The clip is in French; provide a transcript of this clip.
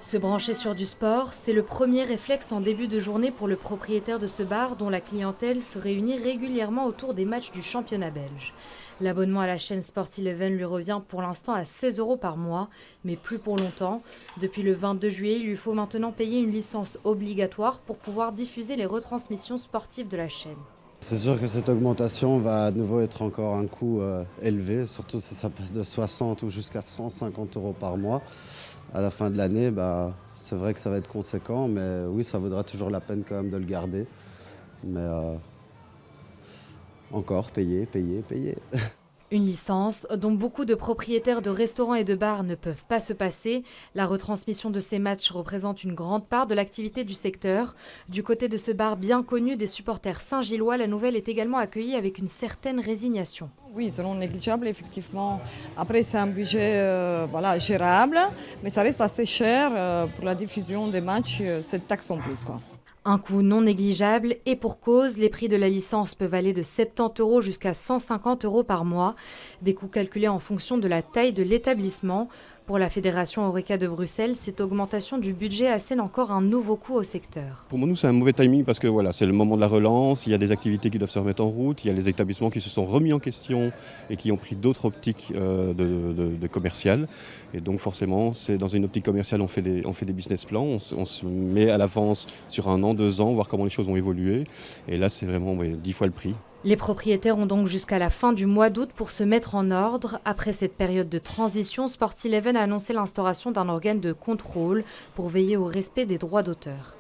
Se brancher sur du sport, c'est le premier réflexe en début de journée pour le propriétaire de ce bar dont la clientèle se réunit régulièrement autour des matchs du championnat belge. L'abonnement à la chaîne Sport11 lui revient pour l'instant à 16 € par mois, mais plus pour longtemps. Depuis le 22 juillet, il lui faut maintenant payer une licence obligatoire pour pouvoir diffuser les retransmissions sportives de la chaîne. C'est sûr que cette augmentation va à nouveau être encore un coût élevé, surtout si ça passe de 60 ou jusqu'à 150 € par mois. À la fin de l'année, c'est vrai que ça va être conséquent, mais oui, ça vaudra toujours la peine quand même de le garder. Mais encore payer. Une licence dont beaucoup de propriétaires de restaurants et de bars ne peuvent pas se passer. La retransmission de ces matchs représente une grande part de l'activité du secteur. Du côté de ce bar bien connu des supporters saint-gillois, la nouvelle est également accueillie avec une certaine résignation. Oui, c'est non négligeable, effectivement. Après, c'est un budget gérable, mais ça reste assez cher pour la diffusion des matchs, cette taxe en plus, quoi. Un coût non négligeable et pour cause, les prix de la licence peuvent aller de 70 € jusqu'à 150 € par mois. Des coûts calculés en fonction de la taille de l'établissement. Pour la Fédération Horeca de Bruxelles, cette augmentation du budget assène encore un nouveau coût au secteur. Pour nous, c'est un mauvais timing parce que voilà, c'est le moment de la relance, il y a des activités qui doivent se remettre en route, il y a les établissements qui se sont remis en question et qui ont pris d'autres optiques de commercial. Et donc forcément, c'est dans une optique commerciale, on fait des business plans, on se met à l'avance sur 1 an, 2 ans, voir comment les choses vont évoluer. Et là, c'est vraiment 10 fois le prix. Les propriétaires ont donc jusqu'à la fin du mois d'août pour se mettre en ordre. Après cette période de transition, Sport11 a annoncé l'instauration d'un organe de contrôle pour veiller au respect des droits d'auteur.